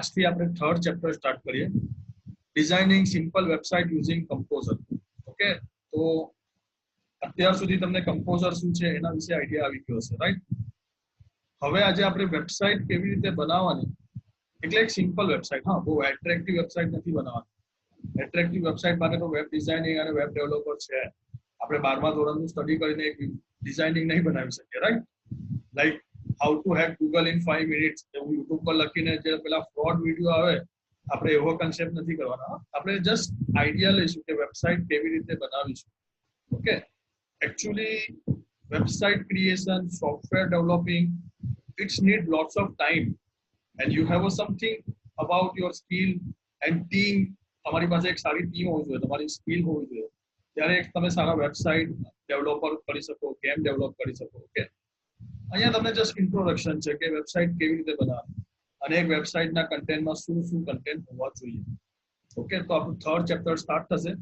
આજથી આપણે third chapter start કરીએ, designing simple website using composer. Okay, તો અત્યાર સુધી તમને કમ્પોઝર શું છે એના વિશે આઈડિયા આવી ગયો હશે, રાઈટ? હવે આજે આપણે વેબસાઇટ કેવી રીતે બનાવવાની, એટલે એક સિમ્પલ વેબસાઇટ, હા, બહુ એટ્રેક્ટિવ વેબસાઇટ નથી બનાવવાની. એટ્રેક્ટિવ વેબસાઇટ માટે તો વેબ ડિઝાઇનિંગ અને વેબ ડેવલપર છે. આપણે 12મા ધોરણનું સ્ટડી કરીને એક ડિઝાઇનિંગ નહીં બનાવી શકીએ, right? Like how to hack Google in 5 minutes એવું યુટ્યુબ પર લખીને જે પેલા ફ્રોડ વિડીયો આવે, આપણે એવો કન્સેપ્ટ નથી કરવાના. આપણે જસ્ટ આઈડિયા લઈશું કે વેબસાઇટ કેવી રીતે બનાવીશું. Okay, actually website creation, software developing, it's need lots of time and you have something about your skill and team. તમારી પાસે એક સારી ટીમ હોવી જોઈએ, તમારી સ્કિલ હોવી જોઈએ, ત્યારે તમે સારા વેબસાઇટ ડેવલપર કરી શકો, ગેમ ડેવલપ કરી શકો. ઓકે, અહીંયા તમને જસ્ટ ઇન્ટ્રોડક્શન છે કે વેબસાઇટ કેવી રીતે બનાવવી અને એક વેબસાઇટના કન્ટેન્ટમાં શું શું કન્ટેન્ટ હોવા જોઈએ. ઓકે, તો આપણું થર્ડ ચેપ્ટર સ્ટાર્ટ થશે.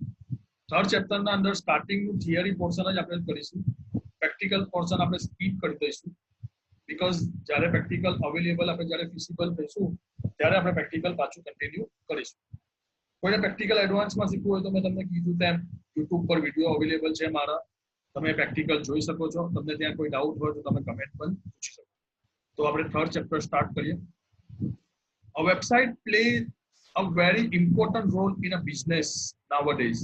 થર્ડ ચેપ્ટરના અંદર સ્ટાર્ટિંગનું થિયરી પોર્શન જ આપણે કરીશું. પ્રેક્ટિકલ પોર્શન આપણે સ્કીપ કરી દઈશું, બીકોઝ જ્યારે પ્રેક્ટિકલ અવેલેબલ, આપણે જ્યારે ફિઝિબલ થઈશું ત્યારે આપણે પ્રેક્ટિકલ પાછું કન્ટિન્યુ કરીશું. કોઈને પ્રેક્ટિકલ એડવાન્સમાં શીખવું હોય તો મેં તમને કીધું તેમ યુટ્યુબ પર વિડીયો અવેલેબલ છે મારા, તમે પ્રેક્ટિકલ જોઈ શકો છો. તમને ત્યાં કોઈ ડાઉટ હોય તો તમે કમેન્ટ પણ પૂછી શકો. તો આપણે થર્ડ ચેપ્ટર સ્ટાર્ટ કરીએ. A website plays a very important role in a business nowadays.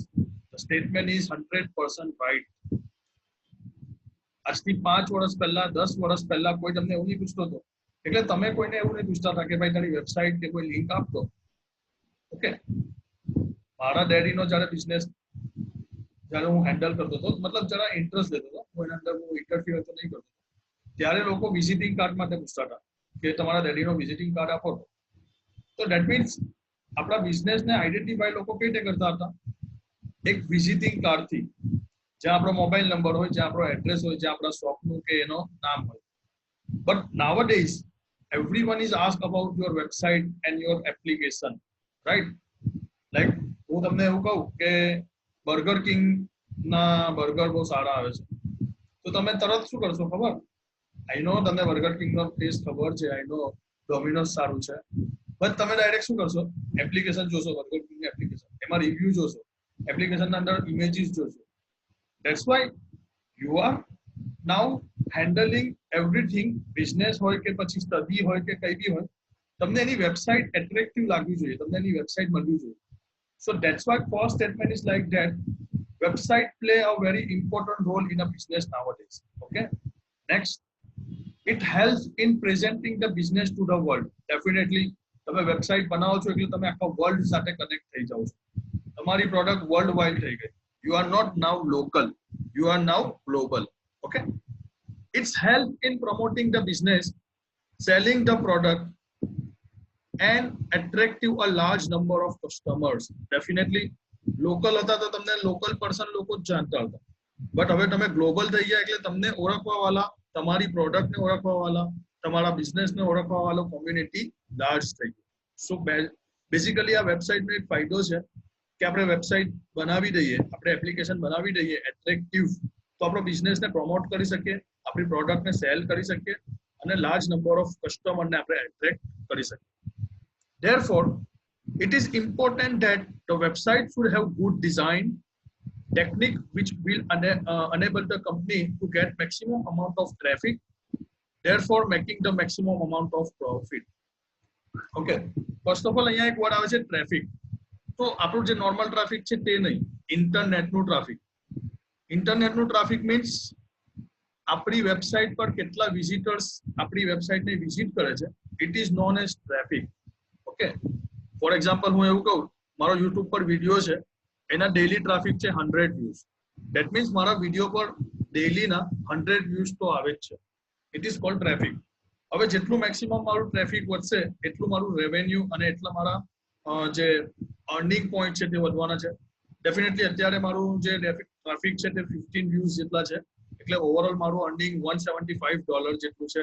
The statement is 100% right. આજથી 5 વર્ષ પહેલા, 10 વર્ષ પહેલા કોઈ તમને એવું નહીં પૂછતો હતો, એટલે તમે કોઈને એવું નહીં પૂછતા હતા કે ભાઈ તારી વેબસાઇટ કે કોઈ લિંક આપતો. ઓકે, મારા ડેડીનો જ્યારે બિઝનેસ જ્યારે હું હેન્ડલ કરતો હતો, મતલબ જરા ઇન્ટરેસ્ટ લેતો હતો, કોઈના અંદર હું ઇન્ટરફિયર તો નહીં કરતો, ત્યારે લોકો વિઝિટિંગ કાર્ડ માટે પૂછતા હતા કે તમારા ડેડીનો વિઝિટિંગ કાર્ડ આપો. તો દેટ મીન્સ આપણા બિઝનેસને આઈડેન્ટિફાઈ લોકો કઈ રીતે કરતા હતા? એક વિઝિટિંગ કાર્ડથી, જ્યાં આપણો મોબાઈલ નંબર હોય, જ્યાં આપણો એડ્રેસ હોય, જ્યાં આપણા શોપનું કે એનો નામ હોય. But nowadays everyone is asked about your website and your application, right? Like હું તમને એવું કહું કે બર્ગર કિંગ ના બર્ગર બહુ સારા આવે છે, તો તમે તરત શું કરશો ખબર? આઈ નો તમને બર્ગર કિંગ નો ટેસ્ટ ખબર છે, આઈ નો ડોમિનોઝ સારું છે, બટ તમે ડાયરેક્ટ શું કરશો? એપ્લિકેશન જોશો, બર્ગર કિંગની એપ્લિકેશન, એમાં રિવ્યુ જોશો, એપ્લિકેશનના અંદર ઇમેજીસ જોશો. That's why you are now handling everything, business હોય કે પછી સ્ટડી હોય કે કઈ બી હોય, તમને એની વેબસાઇટ એટ્રેક્ટિવ લાગવી જોઈએ, તમને એની વેબસાઇટ મળવી જોઈએ. So that's why first statement is like that. Website play a very important role in a business nowadays. Okay. Next, it helps in presenting the business to the world. Definitely, તમે website બનાવો છો એટલે તમે આખા world સાથે connect થઈ જાઓ છો. તમારી પ્રોડક્ટ વર્લ્ડ વાઇડ થઈ ગઈ. You are not now local, you are now global. Okay, it's help in promoting the business, selling the product and attractive a large number of customers. Definitely local હતા તો તમને local person લોકો જ જાણતા હતા, but હવે તમે global થઈ ગયા એટલે તમને ઓળખવા વાળા, તમારી પ્રોડક્ટને ઓળખવા વાળા, તમારા બિઝનેસને ઓળખવા વાળો કોમ્યુનિટી લાર્જ થઈ ગયો. સો બેઝિકલી આ વેબસાઇટનો એક ફાયદો છે કે આપણે વેબસાઇટ બનાવી દઈએ, આપણે એપ્લિકેશન બનાવી દઈએ એટ્રેક્ટિવ, તો આપણો બિઝનેસને પ્રમોટ કરી શકીએ, આપણી પ્રોડક્ટને સેલ કરી શકીએ અને લાર્જ નંબર ઓફ કસ્ટમરને આપણે એટ્રેક્ટ કરી શકીએ. Therefore, it is important that the website should have good design technique which will enable the company to get maximum amount of traffic, therefore making the maximum amount of profit. Okay, first of all અહીંયા એક word આવે છે traffic. તો આપણું જે normal traffic છે તે નહીં, ઇન્ટરનેટનું ટ્રાફિક. ઇન્ટરનેટનું ટ્રાફિક મીન્સ આપણી વેબસાઇટ પર કેટલા વિઝિટર્સ આપણી વેબસાઇટને વિઝિટ કરે છે, it is known as traffic. Okay, for example હું એવું કહું, મારો યુટ્યુબ પર વિડીયો છે, એના ડેલી ટ્રાફિક છે 100 વ્યૂઝ. દેટ મીન્સ મારા વિડીયો પર ડેલીના 100 વ્યૂઝ તો આવે જ છે. It is called traffic. હવે જેટલું મેક્સિમમ મારું ટ્રાફિક વધશે એટલું મારું રેવન્યુ અને એટલા મારા જે અર્નિંગ પોઈન્ટ છે તે વધવાના છે. ડેફિનેટલી અત્યારે મારું જે ટ્રાફિક છે તે 15 વ્યૂઝ જેટલા છે, એટલે ઓવરઓલ મારું અર્નિંગ $175 જેટલું છે.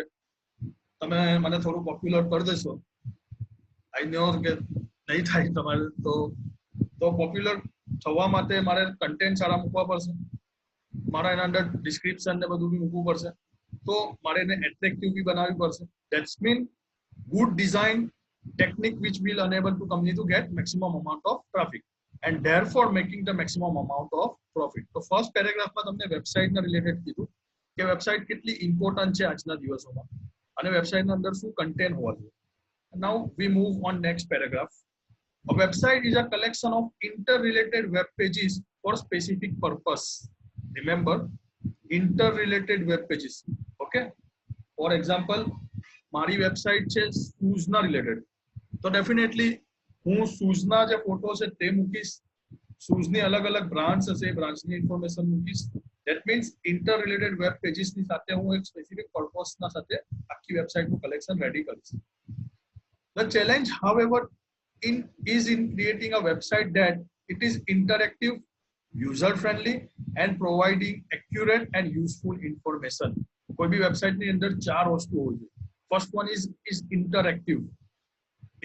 તમે મને થોડું પોપ્યુલર કરી દેશો, આઈ નો કે નહીં થાય તમારે, તો પોપ્યુલર થવા માટે મારે કન્ટેન્ટ સારા મૂકવા પડશે, મારા એના અંદર ડિસ્ક્રિપ્શન ને બધું બી મૂકવું પડશે, તો મારે એને એટ્રેક્ટિવ બી બનાવવી પડશે. That's mean good design, technique which will enable to company to get maximum amount of traffic and therefore making the maximum amount of profit. તો ફર્સ્ટ પેરેગ્રાફમાં તમને વેબસાઇટના રિલેટેડ કીધું કે વેબસાઇટ કેટલી ઇમ્પોર્ટન્ટ છે આજના દિવસોમાં અને વેબસાઇટના અંદર શું કન્ટેન્ટ હોવા જોઈએ. Now we move on next paragraph. A website is a collection of interrelated web pages for specific purpose. Remember, interrelated web pages. Okay. For example, મારી વેબસાઇટ છે શૂઝના રિલેટેડ, તો ડેફિનેટલી હું શૂઝના જે ફોટો છે તે મૂકીશ, શૂઝની અલગ અલગ બ્રાન્ડ્સ હશે એ બ્રાન્ડ્સની ઇન્ફોર્મેશન મૂકીશ. That means interrelated web પેજીસની સાથે હું એક સ્પેસિફિક પર્પસના સાથે આખી વેબસાઇટનું કલેક્શન રેડી કરીશ. The challenge, however, is in creating a website that it is interactive, user friendly and providing accurate and useful information. કોઈ બી વેબસાઇટની અંદર ચાર વસ્તુ હોવી જોઈએ. First one is interactive.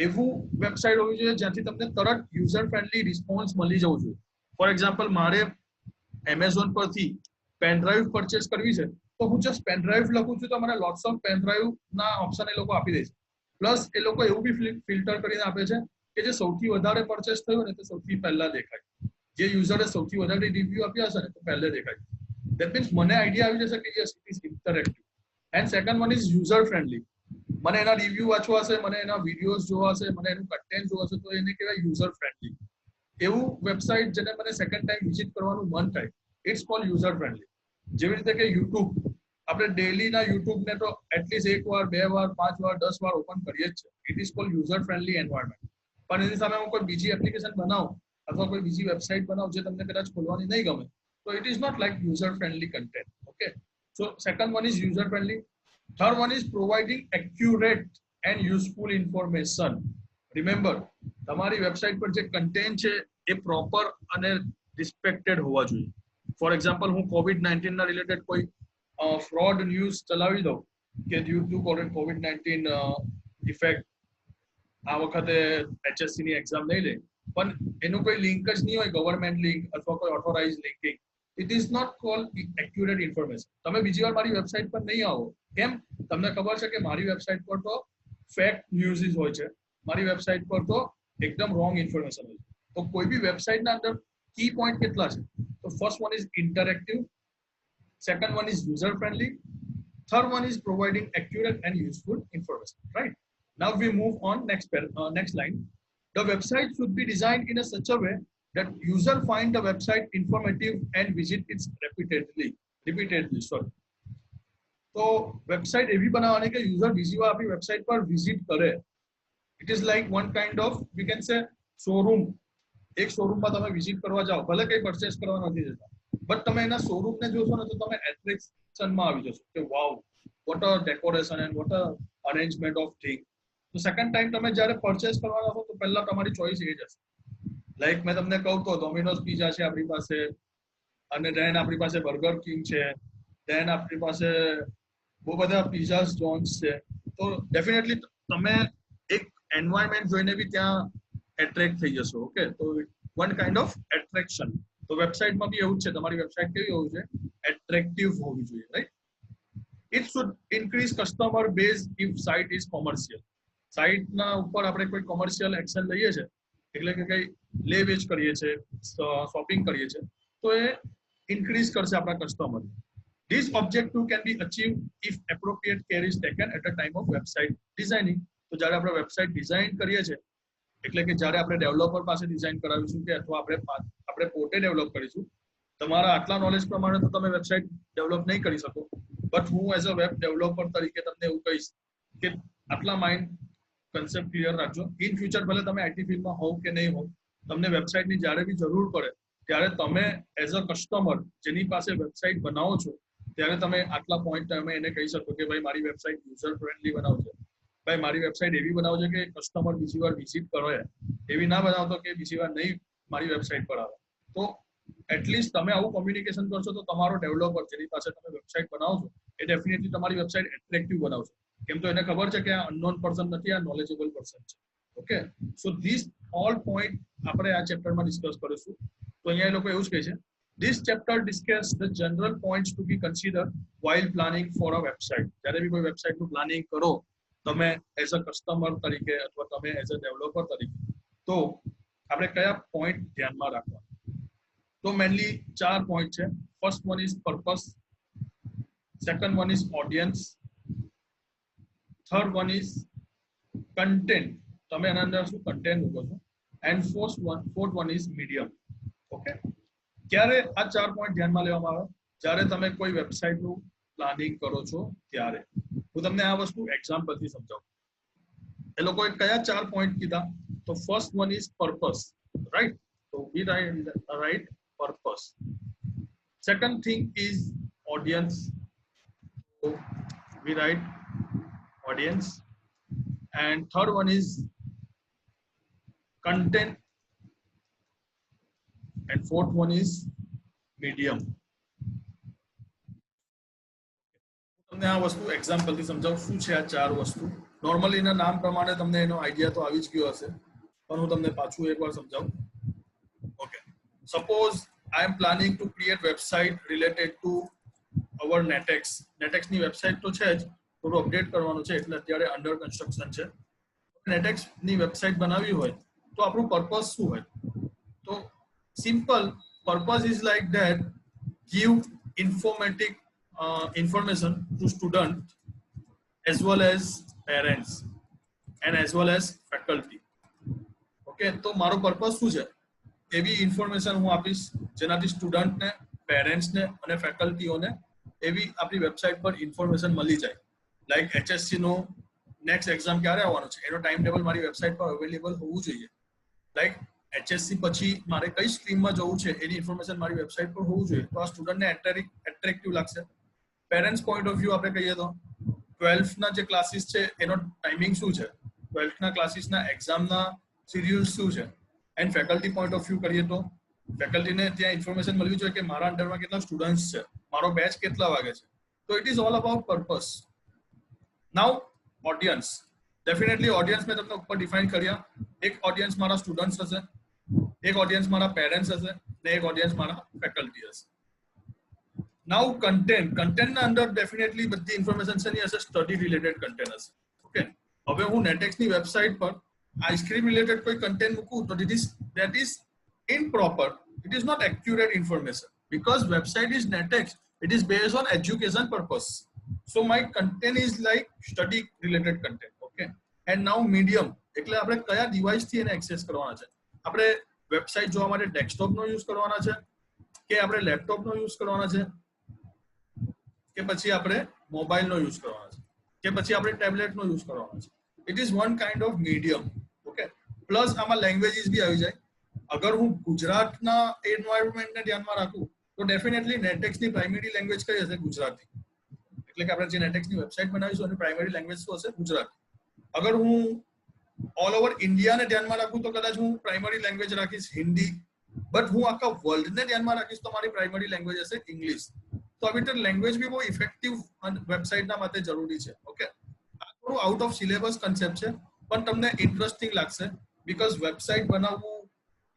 એવું વેબસાઇટ હોવી જોઈએ જ્યાંથી તમને તરત યુઝર ફ્રેન્ડલી રિસ્પોન્સ મળી જવું જોઈએ. ફોર એક્ઝામ્પલ, મારે એમેઝોન પરથી પેન ડ્રાઈવ પરચેસ કરવી છે, તો હું જસ્ટ પેન ડ્રાઈવ લખું છું તો મને લોટ્સ ઓફ પેન ડ્રાઈવ ના ઓપ્શન એ લોકો આપી દે છે. પ્લસ એ લોકો એવું બી ફિલ્ટર કરીને આપે છે કે જે સૌથી વધારે પરચેસ થયું ને તે સૌથી પહેલા દેખાય, જે યુઝરે સૌથી વધારે રિવ્યુ આપ્યા હશે ને તો પહેલે દેખાય. ધેટ મીન્સ મને આઈડિયા આવી જશે કે yes it is interactive. And second one is user friendly. મને એના રિવ્યુ વાંચવા હશે, મને એના વિડીયોઝ જોવા હશે, મને એનું કન્ટેન્ટ જોવા હશે, તો એને કહેવાય યુઝર ફ્રેન્ડલી. એવું વેબસાઇટ જેને મને સેકન્ડ ટાઈમ વિઝિટ કરવાનું મન થાય, ઇટ્સ કોલ્ડ યુઝર ફ્રેન્ડલી. જેવી રીતે કે યુટ્યુબ, આપણે ડેલીના યુટ્યુબને તો એટલીસ્ટ 1 વાર 2 વાર 5 વાર 10 વાર ઓપન કરીએ જ છે. It is called user friendly environment. પણ એની સામે હું કોઈ બીજી એપ્લિકેશન બનાવું અથવા કોઈ બીજી વેબસાઇટ બનાવું જે તમને કદાચ ખોલવાની નહીં ગમે, તો it is not like user friendly content. Okay, so second one is user friendly. Third one is providing accurate and useful information. Remember, તમારી વેબસાઇટ પર જે કન્ટેન્ટ છે એ પ્રોપર અને રિસ્પેક્ટેડ હોવા જોઈએ. ફોર એક્ઝામ્પલ, હું COVID-19 ના રિલેટેડ કોઈ ફ્રોડ ન્યૂઝ ચલાવી દઉં કે ડ્યુ ટુ COVID-19 ઇફેક્ટ આ વખતે HSC ની એક્ઝામ નહીં લે, પણ એનું કોઈ લિંક જ નહીં હોય, ગવર્મેન્ટ લિંક અથવા કોઈ authorise linking, it is not called accurate information. તમે બીજી વાર મારી વેબસાઇટ પર નહીં આવો. કેમ? તમને ખબર છે કે મારી વેબસાઇટ પર તો ફેક ન્યૂઝ હોય છે, મારી વેબસાઇટ પર તો એકદમ રોંગ ઇન્ફોર્મેશન હોય છે. તો કોઈ બી વેબસાઇટના અંદર કી પોઈન્ટ કેટલા છે? તો first one is interactive, second one is user friendly, third one is providing accurate and useful information. Right? Now we move on next line. The website should be designed in a such a way that user find the website informative and visit it repeatedly. Sorry. તો website એવી બનાવવાની કે user બીજી વાર આપણી website પર visit કરે. It is like one kind of we can say showroom. એક શોરૂમમાં તમે વિઝિટ કરવા જાઓ, ભલે કંઈ પરચેસ કરવા નથી જતા, બટ તમે એના શોરૂમને જોશો ને તો તમે એટ્રેક્શનમાં આવી જશો કે wow, what a decoration and what a arrangement of thing. તો સેકન્ડ ટાઈમ તમે જ્યારે પરચેસ કરવાના હો તો પહેલા તમારી ચોઇસ એ જ હશે. લાઈક મેં તમને કહું તો ડોમિનોઝ પિઝા છે આપણી પાસે, અને દેન આપણી પાસે બર્ગર કિંગ છે, દેન આપણી પાસે બહુ બધા પિઝાસ જોન્સ છે. તો ડેફિનેટલી તમે એક એન્વાયરમેન્ટ જોઈને બી ત્યાં એટ્રેક્ટ થઈ જશો. ઓકે, તો વન કાઇન્ડ ઓફ એટ્રેક્શન. તો વેબસાઇટમાં બી એવું જ છે, તમારી વેબસાઇટ કેવી હોવી જોઈએ? એટ્રેક્ટિવ હોવી જોઈએ. Right? It should increase customer base if site is commercial. સાઇટના ઉપર આપણે કોઈ કોમર્શિયલ એક્શન લઈએ છીએ, એટલે કે કંઈ લે વેચ કરીએ છીએ, શોપિંગ કરીએ છીએ, તો એ ઇન્ક્રીઝ કરશે આપણા customer. This objective can be achieved if appropriate care is taken at the time of website designing. તો જ્યારે આપણે વેબસાઇટ ડિઝાઇન કરીએ છીએ, એટલે કે જ્યારે આપણે ડેવલપર પાસે ડિઝાઇન કરાવીશું કે અથવા આપણે પોતે ડેવલપ કરીશું, તમારા આટલા નોલેજ પ્રમાણે તો તમે વેબસાઇટ ડેવલપ નહીં કરી શકો, બટ હું એઝ અ વેબ ડેવલપર તરીકે તમને એવું કહીશ કે આટલા માઇન્ડ કન્સેપ્ટ ક્લિયર રાખજો. ઇન ફ્યુચર ભલે તમે આઈટી ફિલ્ડમાં હોવ કે નહીં હોવ, તમને વેબસાઇટની જ્યારે બી જરૂર પડે ત્યારે તમે એઝ અ કસ્ટમર જેની પાસે વેબસાઇટ બનાવો છો, ત્યારે તમે આટલા પોઈન્ટ તમે એને કહી શકો કે ભાઈ મારી વેબસાઇટ યુઝર ફ્રેન્ડલી બનાવજો, ભાઈ મારી વેબસાઇટ એવી બનાવજો કે કસ્ટમર બીજી વાર વિઝિટ કરે, એવી ના બનાવતો કે બીજી વાર નહીં મારી વેબસાઇટ પર આવે. તો એટલીસ્ટ તમે આવું કોમ્યુનિકેશન કરશો તો તમારો ડેવલપર જેની પાસે તમે વેબસાઇટ બનાવો છો એ ડેફિનેટલી તમારી વેબસાઇટ એટ્રેક્ટિવ બનાવશે. કેમ તો એને ખબર છે કે આ અનનોન પર્સન નથી, આ નોલેજેબલ પર્સન છે. Okay, so this all point આપણે આ ચેપ્ટરમાં ડિસ્કસ કરીશું. તો અહીંયા એ લોકો એવું જ કહે છે, this chapter discuss the general points to be considered while planning for a website. જ્યારે બી કોઈ વેબસાઇટનું પ્લાનિંગ કરો તમે એઝ અ કસ્ટમર તરીકે અથવા તમે એઝ અ ડેવલપર તરીકે, તો આપણે કયા પોઈન્ટ ધ્યાનમાં રાખવા? તો મેનલી 4 પોઈન્ટ છે. First one is purpose, second one is audience, third one is content, તમે એના અંદર શું કન્ટેન્ટ મૂકો છો, and fourth one is medium. Okay, ક્યારે આ 4 પોઈન્ટ ધ્યાનમાં લેવામાં આવે? જ્યારે તમે કોઈ વેબસાઇટનું પ્લાનિંગ કરો છો ત્યારે. હું તમને આ વસ્તુ એક્ઝામ્પલથી સમજાવું. એ લોકોએ કયા 4 પોઈન્ટ કીધા? તો first one is purpose, right? તો we write purpose. Second thing is audience, so we write audience, and third one is content, and fourth one is medium. તમને આ વસ્તુ એક્ઝામ્પલ થી સમજાવું શું છે આ 4 વસ્તુ. નોર્મલી એના નામ પ્રમાણે તમને એનો આઈડિયા તો આવી જ ગયો હશે, પણ હું તમને પાછું એકવાર સમજાવું. Okay, suppose I am planning to create website related to our Netex. નેટેક્સની વેબસાઇટ તો છે જ, થોડું અપડેટ કરવાનું છે એટલે અત્યારે અંડર કન્સ્ટ્રક્શન છે. નેટેક્સની વેબસાઇટ બનાવવી હોય તો આપણું પર્પસ શું હોય? તો simple purpose is like that, give information to student as well as parents and as well as faculty. Okay, તો મારો પર્પસ શું છે? એવી ઇન્ફોર્મેશન હું આપીશ જેનાથી સ્ટુડન્ટને, પેરેન્ટ્સને અને ફેકલ્ટીઓને એવી આપણી વેબસાઇટ પર ઇન્ફોર્મેશન મળી જાય. લાઈક HSC નો નેક્સ્ટ એક્ઝામ ક્યારે આવવાનો છે એનો ટાઈમ ટેબલ મારી વેબસાઇટ પર અવેલેબલ હોવું જોઈએ. લાઈક HSC પછી મારે કઈ સ્ટ્રીમમાં જવું છે એની ઇન્ફોર્મેશન મારી વેબસાઇટ પર હોવું જોઈએ. તો આ સ્ટુડન્ટને એટ્રેક્ટિવ લાગશે. પેરેન્ટ્સ પોઈન્ટ ઓફ વ્યૂ આપણે કહીએ તો 12th ના જે ક્લાસીસ છે એનો ટાઈમિંગ શું છે, 12th ના ક્લાસીસના એક્ઝામના શેડ્યુલ શું છે. And faculty point of view કરીએ તો ફેકલ્ટીને ત્યાં ઇન્ફોર્મેશન મળવી જોઈએ કે મારા અંડરમાં કેટલા સ્ટુડન્ટ્સ છે, મારો બેચ કેટલા વાગે છે. તો it is all about purpose. Now audience, definitely audience મેં તમને ઉપર ડિફાઇન કર્યા. એક ઓડિયન્સ મારા સ્ટુડન્ટ્સ હશે, એક ઓડિયન્સ મારા પેરેન્ટ્સ હશે, ને એક ઓડિયન્સ મારા ફેકલ્ટી હશે. નાઉ કન્ટેન્ટના અંદર ડેફિનેટલી બધી ઇન્ફોર્મેશન છે હશે, સ્ટડી રિલેટેડ કન્ટેન્ટ હશે. ઓકે, હવે હું નેટેક્સની વેબસાઇટ પર આઈસ્ક્રીમ રિલેટેડ કોઈ કન્ટેન્ટ મૂકું તો that is improper, it is not accurate information because website is netex, it is based on education purpose. So my content is like study related content. Okay, and now medium એટલે આપણે કયા device થી એને access કરવાના છે? આપણે website જોવા માટે ડેસ્કટોપ નો યુઝ કરવાના છે કે આપણે લેપટોપ નો યુઝ કરવાના છે કે પછી આપણે મોબાઈલ નો યુઝ કરવાના છે કે પછી આપણે ટેબ્લેટ નો યુઝ કરવાના છે? It is one kind of medium. Okay, plus આમાં લેંગ્વેજીસ બી આવી જાય. અગર હું ગુજરાતના એન્વાયરમેન્ટને ધ્યાનમાં રાખું તો ડેફિનેટલી નેટેક્સની પ્રાઇમરી લેંગ્વેજ કઈ હશે? ગુજરાતી. એટલે કે આપણે જે નેટેક્સની વેબસાઇટ બનાવીશું એની પ્રાઇમરી લેંગ્વેજ શું હશે? ગુજરાતી. અગર હું ઓલ ઓવર ઇન્ડિયાને ધ્યાનમાં રાખું તો કદાચ હું પ્રાઇમરી લેંગ્વેજ રાખીશ હિન્દી, બટ હું આખા વર્લ્ડને ધ્યાનમાં રાખીશ તો મારી પ્રાઇમરી લેંગ્વેજ હશે ઇંગ્લિશ. તો આવી રીતે લેંગ્વેજ બી બહુ ઇફેક્ટિવ વેબસાઇટના માટે જરૂરી છે. ઓકે, આ થોડું આઉટ ઓફ સિલેબસ કન્સેપ્ટ છે પણ તમને ઇન્ટરેસ્ટિંગ લાગશે બીકોઝ વેબસાઇટ બનાવવું,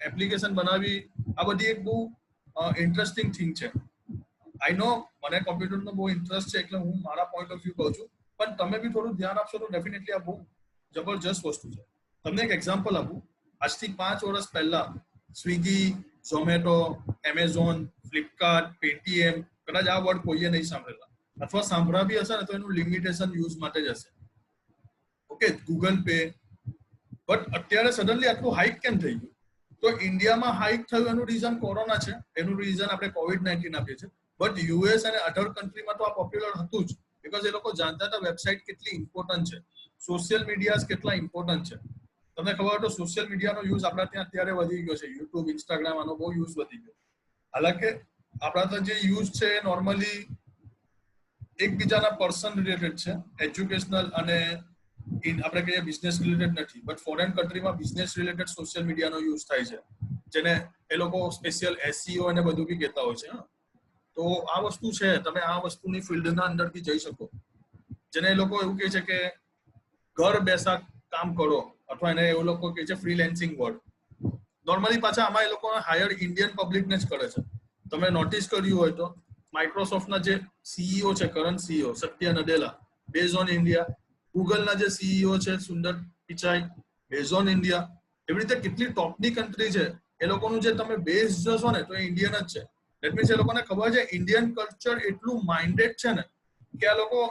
એપ્લિકેશન બનાવવી, આ બધી એક બહુ ઇન્ટરેસ્ટિંગ થિંગ છે. આઈ નો મને કોમ્પ્યુટરનો બહુ ઇન્ટરેસ્ટ છે એટલે હું મારા પોઈન્ટ ઓફ વ્યૂ કહું છું, પણ તમે બી થોડું ધ્યાન આપશો તો ડેફિનેટલી આ બહુ જબરજસ્ત વસ્તુ છે. તમને એક એક્ઝામ્પલ આપું. આજથી 5 વર્ષ પહેલા Swiggy, Zomato, Amazon, Flipkart, Paytm, કદાચ આ વર્ડ કોઈએ નહીં સાંભળેલા અથવા સાંભળ્યા બી હશે ને તો એનું લિમિટેશન યુઝ માટે જ હશે. Okay, Google pay. બટ અત્યારે સડનલી આટલું હાઈક કેમ થઈ ગયું? તો ઇન્ડિયામાં હાઈક થયું એનું રીઝન કોરોના છે, એનું રીઝન આપણે COVID-19 આપીએ છીએ. બટ યુએસ અને અધર કન્ટ્રીમાં તો આ પોપ્યુલર હતું જ બીકોઝ એ લોકો જાણતા હતા વેબસાઇટ કેટલી ઇમ્પોર્ટન્ટ છે, સોશિયલ મીડિયા કેટલા ઇમ્પોર્ટન્ટ છે. તમને ખબર હોય તો સોશિયલ મીડિયાનો યુઝ આપણા ત્યાં અત્યારે વધી ગયો છે. યુટ્યુબ, ઇન્સ્ટાગ્રામ આનો બહુ યુઝ વધી ગયો. હાલાકે આપણા તો જે યુઝ છે એ નોર્મલી એકબીજાના પર્સન રિલેટેડ છે, એજ્યુકેશનલ અને આપણે કહીએ બિઝનેસ રિલેટેડ નથી. બટ ફોરેન કન્ટ્રીમાં બિઝનેસ રિલેટેડ સોશિયલ મીડિયાનો યુઝ થાય છે જેને એ લોકો સ્પેશિયલ SEO અને બધું બી કહેતા હોય છે. તો આ વસ્તુ છે, તમે આ વસ્તુની ફિલ્ડના અંદરથી જઈ શકો, જેને એ લોકો એવું કહે છે કે ઘર બેસા કામ કરો અથવા એને એવું લોકો કહે છે ફ્રીલેન્સિંગ વર્ક. નોર્મલી પાછા આમાં એ લોકો હાયર ઇન્ડિયન પબ્લિકને જ કરે છે. તમે નોટિસ કર્યું હોય તો માઇક્રોસોફ્ટના જે CEO છે, current CEO Satya Nadella, base on India, Google ના જે સીઈઓ છે Sundar Pichai, base on India, એવી રીતે કેટલી ટોપની કન્ટ્રી છે એ લોકોનું જે તમે બેઝ જોશો ને તો એ ઇન્ડિયન જ છે. દેટ મીન્સ એ લોકોને ખબર છે ઇન્ડિયન કલ્ચર એટલું માઇન્ડેડ છે ને કે આ લોકો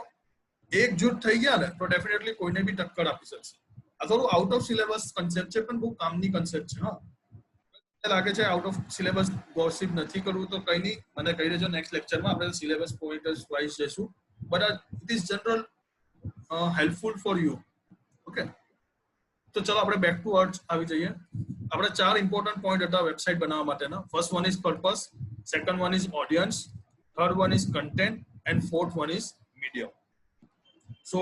એકજૂટ થઈ ગયા ને તો ડેફિનેટલી કોઈને બી ટક્કર આપી શકશે. આ થોડું આઉટ ઓફ સિલેબસ કન્સેપ્ટ છે પણ બહુ કામની કન્સેપ્ટ છે. હા લાગે છે આઉટ ઓફ સિલેબસ ગોસિપ નથી કરવું તો કઈ નહીં, મને કહી દેજો નેક્સ્ટ લેક્ચરમાં આપણે સિલેબસ પોઈન્ટર્સ વાઇઝ જઈશું, but it is general helpful for you. Okay, તો ચલો આપણે બેક ટુ અર્થ આવી જઈએ. આપણે 4 ઇમ્પોર્ટન્ટ પોઈન્ટ હતા વેબસાઇટ બનાવવા માટેના. First one is purpose, second one is audience, third one is content and fourth one is medium. So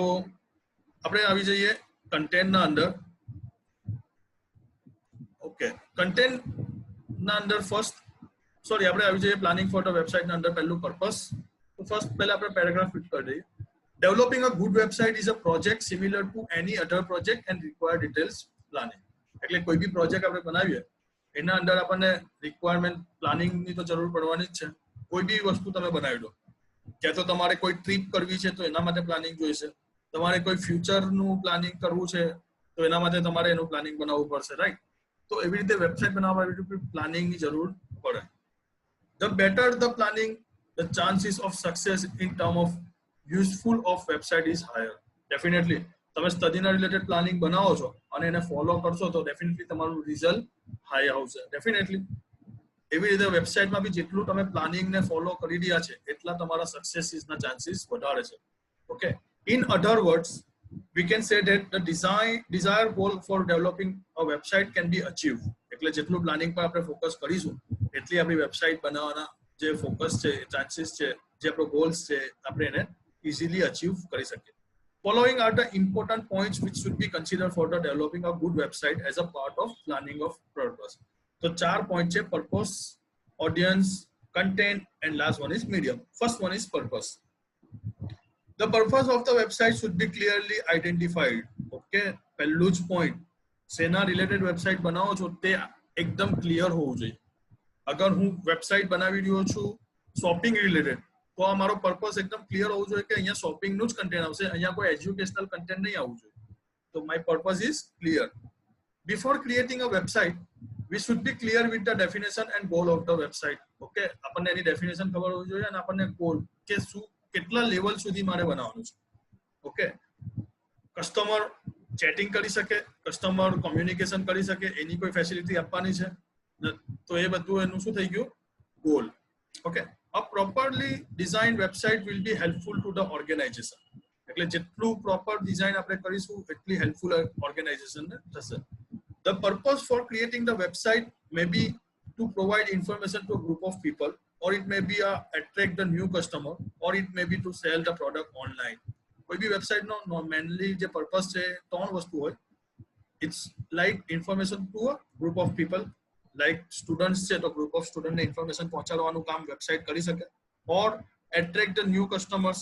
આપણે આવી જઈએ કન્ટેન્ટના અંદર. ઓકે, કન્ટેન્ટ ના અંદર આપણે આવી જઈએ પ્લાનિંગ ફોર ધ વેબસાઇટ ના અંદર. પહેલું પર્પસ. તો ફર્સ્ટ પહેલા આપણે પેરેગ્રાફ ફિટ કરી દઈએ. Developing a good website is a project similar to any other project and require details planning. એટલે કોઈ બી પ્રોજેક્ટ આપણે બનાવીએ એના અંદર આપણને રિક્વાયરમેન્ટ પ્લાનિંગની તો જરૂર પડવાની જ છે. કોઈ બી વસ્તુ તમે બનાવી દો, ક્યાં તો તમારે કોઈ ટ્રીપ કરવી છે તો એના માટે પ્લાનિંગ જોઈશે, તમારે કોઈ ફ્યુચરનું પ્લાનિંગ કરવું છે તો એના માટે તમારે એનું પ્લાનિંગ બનાવવું પડશે, રાઈટ? તો એવી રીતે વેબસાઇટ બનાવવા માટે પ્લાનિંગની જરૂર પડે. The better the planning, the chances of success in terms of useful of website is higher. Definitely તમે સ્ટડીના રિલેટેડ પ્લાનિંગ બનાવો છો અને એને ફોલો કરશો તો ડેફિનેટલી તમારું રિઝલ્ટ હાઈ આવશે. ડેફિનેટલી એવી રીતે વેબસાઇટમાં બી જેટલું તમે પ્લાનિંગને ફોલો કરી રહ્યા છે એટલા તમારા સક્સેસના ચાન્સીસ વધારે છે. Okay, in other words we can say that the desired goal for developing a website can be achieved. એટલે જેટલું પ્લાનિંગ પર આપણે ફોકસ કરીશું એટલી આપણી વેબસાઇટ બનાવવાના જે ફોકસ છે, ચાન્સીસ છે, જે આપણો ગોલ્સ છે આપણે એને easily achieve કરી શકીએ. Following are the important points which should be considered for the developing a good website as a part of planning of purpose. તો 4 પોઈન્ટ છે: purpose, audience, content and last one is medium. First one is purpose. The purpose of the website should be clearly identified. Okay, પહેલું જ point, સેના related website બનાવો છો તે એકદમ clear હોવું જોઈએ. અગર હું વેબસાઇટ બનાવી રહ્યો છું શોપિંગ રિલેટેડ તો આ મારો પર્પસ એકદમ ક્લિયર હોવું જોઈએ કે અહીંયા શોપિંગનું જ કન્ટેન્ટ આવશે, અહીંયા કોઈ એજ્યુકેશનલ કન્ટેન્ટ નહીં આવવું જોઈએ. તો my purpose is clear. Before creating a website we should be clear with the definition and goal of the website. Okay, આપણને એની ડેફિનેશન ખબર હોવી જોઈએ અને આપણને ગોલ કે શું કેટલા લેવલ સુધી મારે બનાવવાનું છે. ઓકે, કસ્ટમર ચેટિંગ કરી શકે, કસ્ટમર કોમ્યુનિકેશન કરી શકે, એની કોઈ ફેસિલિટી આપવાની છે તો એ બધું એનું શું થઈ ગયું? Goal. Okay, a properly designed website will be helpful to the organization. એટલે જેટલું પ્રોપર ડિઝાઇન આપણે કરીશું એટલી હેલ્પફુલ ઓર્ગેનાઇઝેશનને થશે. The purpose for creating the website may be to provide information to a group of people, or it may be attract the new customer, or it may be to sell the product online. કોઈ બી વેબસાઇટનો mainly જે purpose છે 3 વસ્તુ હોય. It's like information to a group of people, like students છે તો group of સ્ટુડન્ટને information પહોંચાડવાનું કામ વેબસાઇટ કરી શકે. Or attract the new customers.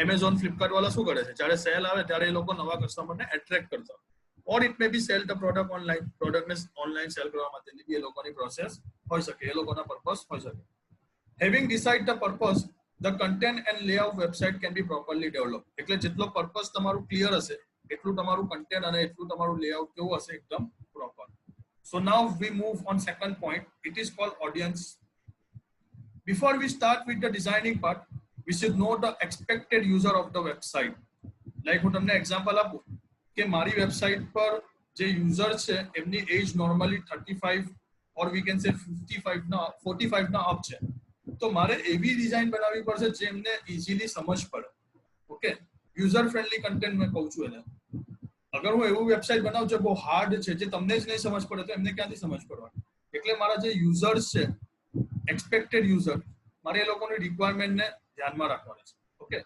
Amazon, Flipkart વાળા શું કરે છે, જ્યારે સેલ આવે ત્યારે એ લોકો નવા કસ્ટમરને એટ્રેક્ટ કરતા. Or it may be sell the product online. પ્રોડક્ટને ઓનલાઈન સેલ કરવા માટેની બી એ લોકોની પ્રોસેસ હોઈ શકે, એ લોકોના પર્પસ હોઈ શકે. Having decide the purpose, the content and layout website can be properly develop. એટલે જેટલો પર્પસ તમારું ક્લિયર હશે એટલું તમારું કન્ટેન્ટ અને એટલું તમારું લેઆઉટ કેવું હશે? એકદમ proper. So now we move on second point. It is called audience. Before we start with the designing part, we should know the expected user of the website. Like હું તમને example આપું કે મારી website પર જે user છે એમની એજ normally 35 or we can say 45 ના અપ છે. તો મારે એવી ડિઝાઇન બનાવવી પડશે જેમને ઇઝીલી સમજ પડે. ઓકે, યુઝર ફ્રેન્ડલી કન્ટેન્ટ મેં કહું છું એને. અગર હું એવું વેબસાઇટ બનાવું છું બહુ હાર્ડ છે જે તમને જ નહીં સમજ પડે તો એમને ક્યાંથી સમજ પડવાની? એટલે મારા જે યુઝર્સ છે, એક્સપેક્ટેડ યુઝર, મારે એ લોકોની રિક્વાયરમેન્ટને ધ્યાનમાં રાખવાની છે. Okay,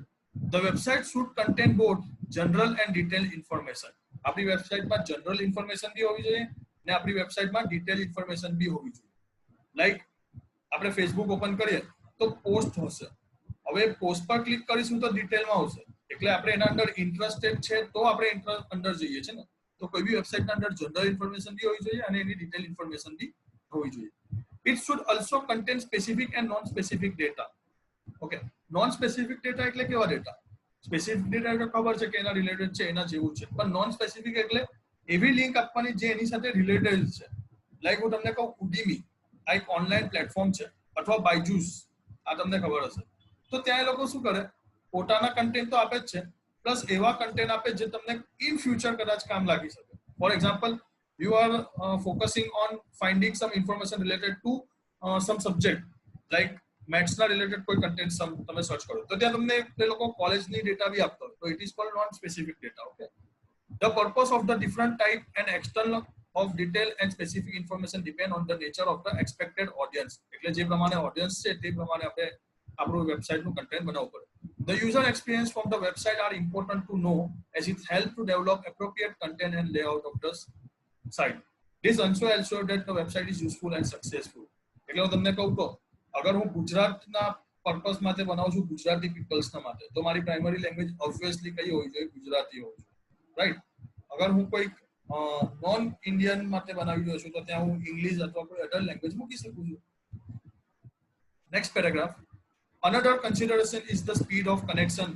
the website should contain both general and detail information. આપણી વેબસાઇટમાં જનરલ ઇન્ફોર્મેશન બી હોવી જોઈએ ને આપણી વેબસાઇટમાં ડિટેલ ઇન્ફોર્મેશન બી હોવી જોઈએ. લાઈક આપણે ફેસબુક ઓપન કરીએ તો પોસ્ટ હશે, હવે પોસ્ટ પર ક્લિક કરીશું તો ડિટેલમાં આવશે. એટલે આપણે એના અંદર ઇન્ટરેસ્ટેડ છે તો આપણે અંદર જઈએ છે ને. તો કોઈ બી વેબસાઇટના અંદર જનરલ ઇન્ફોર્મેશન બી હોવી જોઈએ અને એની ડિટેલ ઇન્ફોર્મેશન બી હોવી જોઈએ. It should also contain specific and non specific data. Okay, non specific data એટલે કેવા ડેટા? સ્પેસિફિક ડેટા ખબર છે કે એના રિલેટેડ છે, એના જેવું છે, પણ નોન સ્પેસિફિક એટલે એવી લિંક આપવાની જે એની સાથે રિલેટેડ છે. લાઈક હું તમને કહું ઉડીમી આ એક ઓનલાઈન પ્લેટફોર્મ છે, અથવા બાયજુસ આ તમને ખબર હશે. તો ત્યાં એ લોકો શું કરે, પોતાના કન્ટેન્ટ તો આપે જ છે, પ્લસ એવા કન્ટેન્ટ આપે જે તમને ઇન ફ્યુચર કદાચ કામ લાગી શકે. For example, you are focusing on finding some information related to some subject like maths ના રિલેટેડ કોઈ કન્ટેન્ટ તમે સર્ચ કરો તો ત્યાં તમને એ લોકો કોલેજની ડેટા બી આપતો હોય, તો it is called non specific data. Okay, the purpose of the different type and external of detail and specific information depend on the nature of the expected audience. એટલે જે પ્રમાણે ઓડિયન્સ છે તે પ્રમાણે આપણે આપણું વેબસાઇટનું કન્ટેન્ટ બનાવવું પડે. The user experience from the website are important to know as it helps to develop appropriate content and layout of the site. This also ensure that the website is useful and successful. એટલે હું તમને કહું તો અગર હું ગુજરાતના purpose માટે બનાવું છું, ગુજરાતી પીપલ્સના માટે, તો મારી પ્રાઇમરી લેંગ્વેજ ઓબ્વિયસલી કઈ હોવી જોઈએ, ગુજરાતી હોવી જોઈએ, રાઈટ. અગર હું કોઈ નોન ઇન્ડિયન માટે બનાવી રહ્યો છું તો ત્યાં હું ઇંગ્લિશ અથવા કોઈ અધર લેંગ્વેજ મૂકી શકું છું. Next paragraph. Another consideration is the speed of connection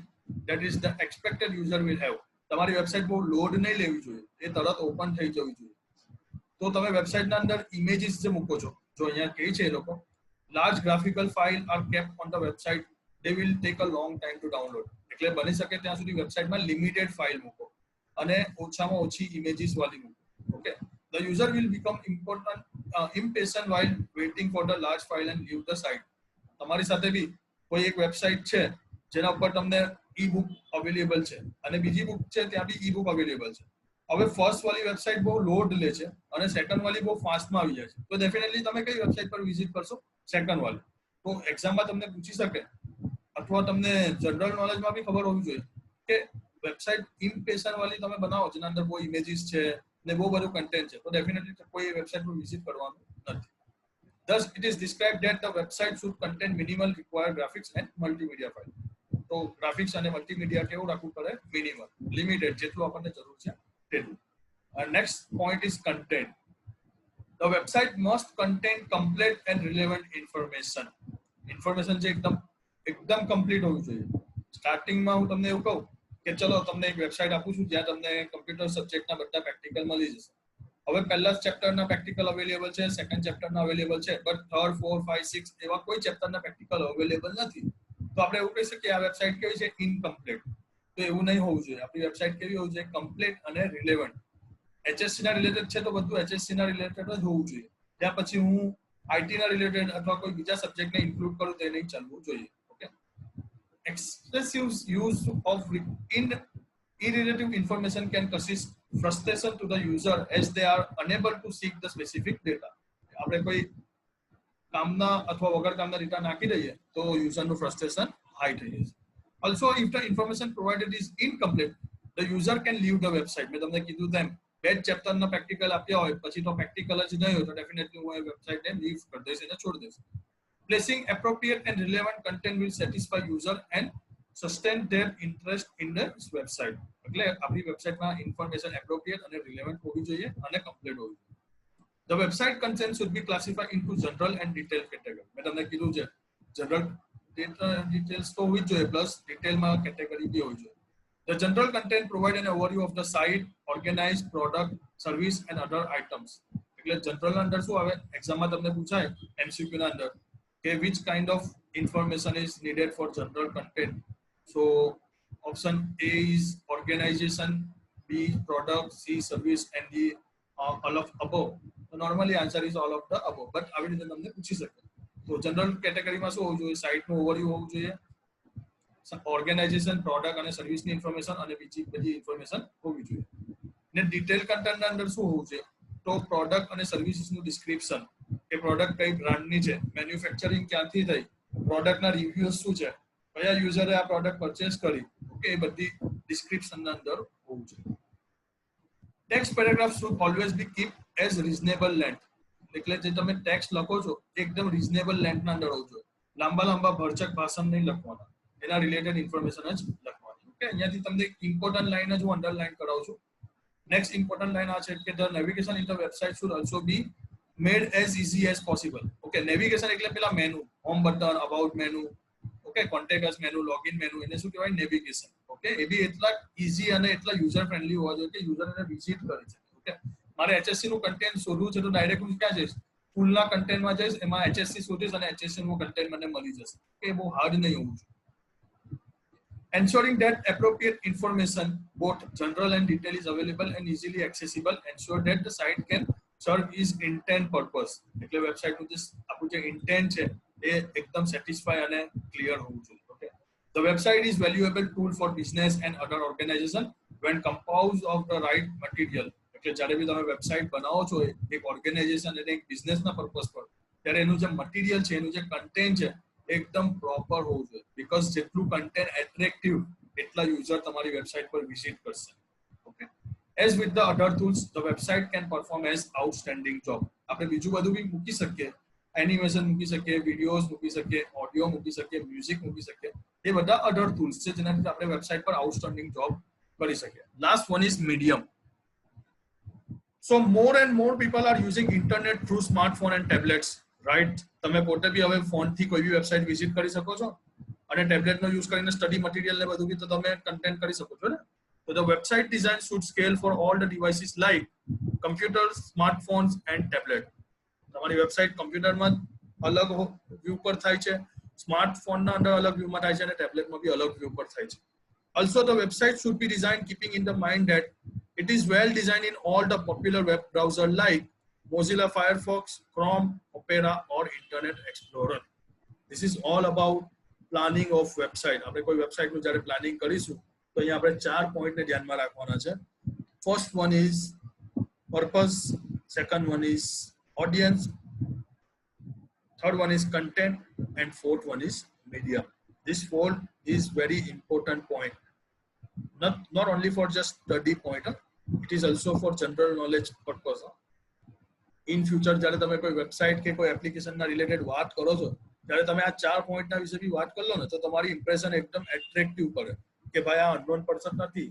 that is the expected user will have. તમારી વેબસાઇટ બહુ લોડ નહીં લેવી જોઈએ, એ તરત ઓપન થઈ જવી જોઈએ. તો તમે વેબસાઇટના અંદર ઇમેજીસ જે મૂકો છો, જો અહીંયા કહે છે એ લોકો large graphical file R kept on the website, they will take a long time to download. એટલે બની શકે ત્યાં સુધી વેબસાઇટમાં લિમિટેડ ફાઇલ મૂકો અને ઓછામાં ઓછી ઇમેજીસ વાળી મૂકો. Okay, the user will become impatient while waiting for the large file and leave the site. તમારી સાથે બી કોઈ એક વેબસાઇટ છે જેના ઉપર તમને ઈ બુક અવેલેબલ છે અને બીજી બુક છે ત્યાં બી ઈ બુક અવેલેબલ છે. હવે ફર્સ્ટ વાળી વેબસાઇટ બહુ લોડ લે છે અને સેકન્ડ વાળી બહુ ફાસ્ટમાં આવી જાય છે, તો ડેફિનેટલી તમે કઈ વેબસાઇટ પર વિઝિટ કરશો, સેકન્ડ વાળી. તો એક્ઝામમાં તમને પૂછી શકે અથવા તમને જનરલ નોલેજમાં બી ખબર હોવી જોઈએ કે વેબસાઇટ ઇમ્પેશન્ટ વાળી તમે બનાવો જેના અંદર બહુ ઇમેજીસ છે ને બહુ બધું કન્ટેન્ટ છે, તો ડેફિનેટલી કોઈ વેબસાઇટ પર વિઝિટ કરવાનું નથી. Thus, it is described that the website should contain minimal required graphics and multimedia file. તો ગ્રાફિક્સ અને મલ્ટીમીડિયા કેવું રાખવું પડે, મિનિમમ, લિમિટેડ, જેટલું આપણને જરૂર છે તેટલું. Next point is content. The website must contain complete and relevant information. Information જે એકદમ કમ્પ્લીટ હોવી જોઈએ. સ્ટાર્ટિંગમાં હું તમને એવું કહું કે ચલો તમને એક વેબસાઇટ આપું છું જ્યાં તમને કમ્પ્યુટર સબ્જેક્ટના બધા પ્રેક્ટિકલ મળી જશે. હવે પહેલા ચેપ્ટરના પ્રેક્ટિકલ અવેલેબલ છે, સેકન્ડ ચેપ્ટરના અવેલેબલ છે, બટ 3, 4, 5, 6 એવા કોઈ ચેપ્ટરના પ્રેક્ટિકલ અવેલેબલ નથી. તો આપણે એવું કહી શકીએ આ વેબસાઇટ કેવી છે, ઇનકમ્પ્લીટ. તો એવું નહીં હોવું જોઈએ. આપણી વેબસાઇટ કેવી હોવી જોઈએ, કમ્પ્લીટ અને રિલેવન્ટ. HSC ના રિલેટેડ છે તો બધું HSC ના રિલેટેડ જ હોવું જોઈએ. ત્યાં પછી હું IT ના રિલેટેડ અથવા કોઈ બીજા સબ્જેક્ટને ઇન્ક્લુડ કરું તો એ નહીં ચાલવું જોઈએ. Okay, excessive use of irrelative information can cause frustration to the user as they are unable to seek the specific data. આપણે કોઈ કામના અથવા વગર કામના ડેટા નાખી દઈએ તો યુઝરનું ફ્રસ્ટ્રેશન હાઈ થઈ જાય છે. Also, if the information provided is incomplete, the user can leave the website. મેં તમને કીધું તેમ બે ચેપ્ટરના પ્રેક્ટિકલ આપ્યા હોય પછી તો પ્રેક્ટિકલ જ નહીં હોય તો ડેફિનેટલી હું એ વેબસાઇટને લીવ કરી દઈશ, એને છોડી દઈશ. Placing appropriate and relevant content will satisfy user and sustain their interest in the website. એટલે આપણી વેબસાઇટમાં ઇન્ફોર્મેશન એપ્રોપ્રિએટ અને રિલેવન્ટ હોવી જોઈએ અને કમ્પ્લીટ હોવી જોઈએ. The website content should be classified into general and detailed category. મેં તમને કીધું છે જનરલ ડિટેલ્સ તો હોવી જ જોઈએ પ્લસ ડિટેલમાં કેટેગરી બી હોવી જોઈએ. The general content provide an overview of the site, organized product, service and other items. એટલે જનરલ અંદર શું આવે, એક્ઝામમાં તમને પૂછાય MCQ ના અંદર કે which kind of information is needed for general content. So option A is organization, B product, C service and D all of above. So normally answer is all of the above, but આવી રીતે તમને પૂછી શકે. તો general કેટેગરીમાં શું હોવું જોઈએ, સાઇટનું ઓવરવ્યુ હોવું જોઈએ, ઓર્ગેનાઇઝેશન, પ્રોડક્ટ અને સર્વિસની ઇન્ફોર્મેશન અને બીજી બધી ઇન્ફોર્મેશન હોવી જોઈએ. ને ડિટેલ કન્ટેન્ટના અંદર શું હોવું જોઈએ, તો પ્રોડક્ટ અને સર્વિસીસનું ડિસ્ક્રિપ્શન, કે પ્રોડક્ટ કઈ બ્રાન્ડની છે, મેન્યુફેક્ચરિંગ ક્યાંથી થઈ, પ્રોડક્ટના રિવ્યુઝ શું છે, કયા યુઝરે આ પ્રોડક્ટ પરચેસ કરી, ઓકે, એ બધી ડિસ્ક્રિપ્શનના અંદર હોવું જોઈએ. Text paragraph should always be keep as reasonable length. એટલે જે તમે ટેક્સ્ટ લખો છો એકદમ રિઝનેબલ લેન્થના અંદર હોવું જોઈએ. લાંબા લાંબા ભરચક ભાષણ નહીં લખવાના, એના રિલેટેડ ઇન્ફોર્મેશન જ લખવાની. ઓકે, અહીંયાથી તમને ઇમ્પોર્ટન્ટ લાઈન જ હું અંડરલાઈન કરાવું છું. નેક્સ્ટ ઇમ્પોર્ટન્ટ લાઈન આ છે કે the navigation in the website should also B made as easy as possible. Okay, navigation એટલે પેલા menu, home button, about menu, okay, contact us menu, login menu, એને શું કહેવાય, નેવિગેશન. ઓકે એ બી એટલા easy અને એટલા યુઝર ફ્રેન્ડલી હોવા જોઈએ કે યુઝર એને વિઝિટ કરી શકે. ઓકે મારે HSC નું કન્ટેન્ટ શોધવું છે તો ડાયરેક્ટ હું ક્યાં જઈશ, સ્કૂલના કન્ટેન્ટમાં જઈશ, એમાં HSC શોધીશ અને HSC નું કન્ટેન્ટ મને મળી જશે. એ બહુ હાર્ડ નહીં હોવું જોઈએ. Ensuring that appropriate information, both general and detail, is available and easily accessible. Ensure that the site can serve its intent purpose. એટલે વેબસાઇટનું જે આપણું જે ઇન્ટેન્ટ છે એ એકદમ સેટિસ્ફાય અને ક્લિયર હોવું જોઈએ. Okay. The website is valuable tool for business and other organization when composed of the right material. એટલે જ્યારે બી તમે વેબસાઇટ બનાવો છો એક ઓર્ગેનાઇઝેશન અને એક બિઝનેસના પર્પસ પર, ત્યારે એનું જે મટીરિયલ છે, એનું જે કન્ટેન્ટ છે એકદમ પ્રોપર હોવું જોઈએ. બીકોઝ જેટલું કન્ટેન્ટ એટ્રેક્ટિવ એટલા યુઝર તમારી વેબસાઇટ પર વિઝિટ કરશે. Okay as with the other tools the website can perform as outstanding job. આપણે બીજું બધું બી મૂકી શકીએ, એનિમેશન મૂકી શકીએ, વિડીયોઝ મૂકી શકીએ, ઓડિયો મૂકી શકીએ, મ્યુઝિક મૂકી શકીએ. એ બધા અધર ટૂલ્સ છે જેનાથી આપણે વેબસાઇટ પર આઉટસ્ટેન્ડિંગ જોબ કરી શકીએ. Last one is medium. So more and more people are using internet through smartphone and tablets, right? તમે પોતે બી હવે ફોન થી કોઈ બી વેબસાઇટ વિઝિટ કરી શકો છો અને ટેબ્લેટ નો યુઝ કરીને સ્ટડી મટીરિયલ ને બધું બી તો તમે કન્ટેન્ટ કરી શકો છો ને. તો the website design should scale for all the devices like computers, smartphones and tablet. તમારી વેબસાઇટ કમ્પ્યુટરમાં અલગ વ્યૂ પર થાય છે, સ્માર્ટફોન ના અંદર અલગ વ્યૂ માં થાય છે અને ટેબ્લેટમાં બી અલગ વ્યૂ પર થાય છે. Also the website should be designed keeping in the mind that it is well designed in all the popular web browsers like Mozilla Firefox, Chrome, Opera or Internet Explorer. This is all about planning of website. આપણે કોઈ website નું જ્યારે planning કરીશું તો અહીંયા આપણે 4 point ને ધ્યાનમાં રાખવાના છે. First one is purpose, second one is audience, third one is content and fourth one is medium. This four is very important point. Not only for just study point, it is also for general knowledge purpose. In future જ્યારે તમે કોઈ website કે કોઈ application ના related વાત કરો છો ત્યારે તમે આ 4 પોઈન્ટ ના વિશે બી વાત કરો ને તો તમારી ઇમ્પ્રેશન એકદમ એટ્રેક્ટિવ કરે કે ભાઈ આ અનનોન પર્સન નથી,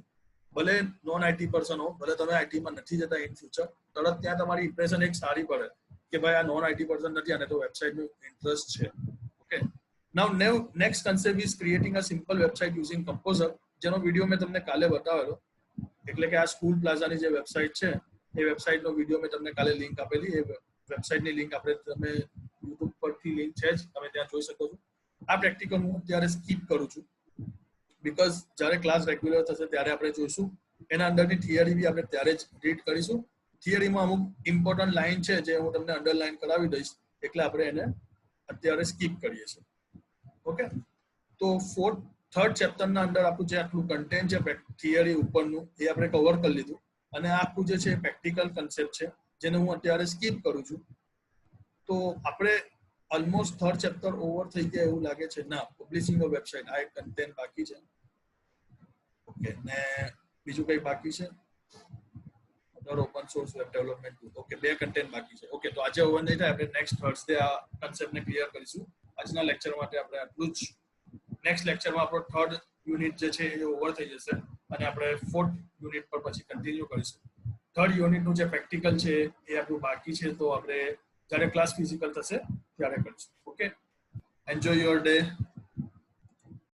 ભલે નોન આઈટી પર્સન હો, ભલે તમે આઈટી માં નથી જતા ઇન ફ્યુચર, તરત ત્યાં તમારી ઇમ્પ્રેશન એક સારી પડે કે ભાઈ આ નોન આઈટી પર્સન નથી અને તો વેબસાઇટ નો ઇન્ટરેસ્ટ છે. Okay now next concept is creating a simple website using composer, જેનો વિડીયો મેં તમને કાલે બતાવેલો. એટલે કે આ સ્કૂલ પ્લાઝાની જે વેબસાઇટ છે એ વેબસાઇટનો વિડીયો મેં તમને કાલે લિંક આપેલી. એ વેબસાઇટની લિંક આપણે તમે યુટ્યુબ પરથી લિંક છે જ, તમે ત્યાં જોઈ શકો છો. આ પ્રેક્ટિકલ હું અત્યારે સ્કીપ કરું છું બીકોઝ જ્યારે ક્લાસ રેગ્યુલર થશે ત્યારે આપણે જોઈશું. એના અંદરની થિયરી બી આપણે ત્યારે જ રીડ કરીશું. થિયરીમાં અમુક ઇમ્પોર્ટન્ટ લાઇન છે જે હું તમને અંડરલાઇન કરાવી દઈશ, એટલે આપણે એને અત્યારે સ્કીપ કરીએ છીએ. ઓકે તો થર્ડ ચેપ્ટરના અંદર આપણું જે આટલું કન્ટેન્ટ છે થિયરી ઉપરનું એ આપણે કવર કરી લીધું અને આખું જે છે પ્રેક્ટિકલ કન્સેપ્ટ છે જેને હું અત્યારે સ્કીપ કરું છું. તો આપણે ઓલમોસ્ટ થર્ડ ચેપ્ટર ઓવર થઈ ગયા એવું લાગે છે. ના, પબ્લિશિંગ ઓફ વેબસાઇટ આ એક કન્ટેન્ટ બાકી છે. ઓકે ને બીજું કઈ બાકી છે? Other open source web development. Okay 2 content બાકી છે. ઓકે તો આજે ઓવર નહીં થાય, આપણે નેક્સ્ટ થર્સડે આ કન્સેપ્ટને ક્લિયર કરીશું. આજના લેક્ચર માટે આપણે આટલું જ. નેક્સ્ટ લેક્ચરમાં આપણો થર્ડ યુનિટ જે છે એ ઓવર થઈ જશે અને આપણે ફોર્થ યુનિટ પર પછી કન્ટિન્યુ કરીશું. થર્ડ યુનિટનું જે પ્રેક્ટિકલ છે એ આપણું બાકી છે, તો આપણે જ્યારે ક્લાસ ફિઝિકલ થશે ત્યારે કરીશું. Okay, enjoy your day.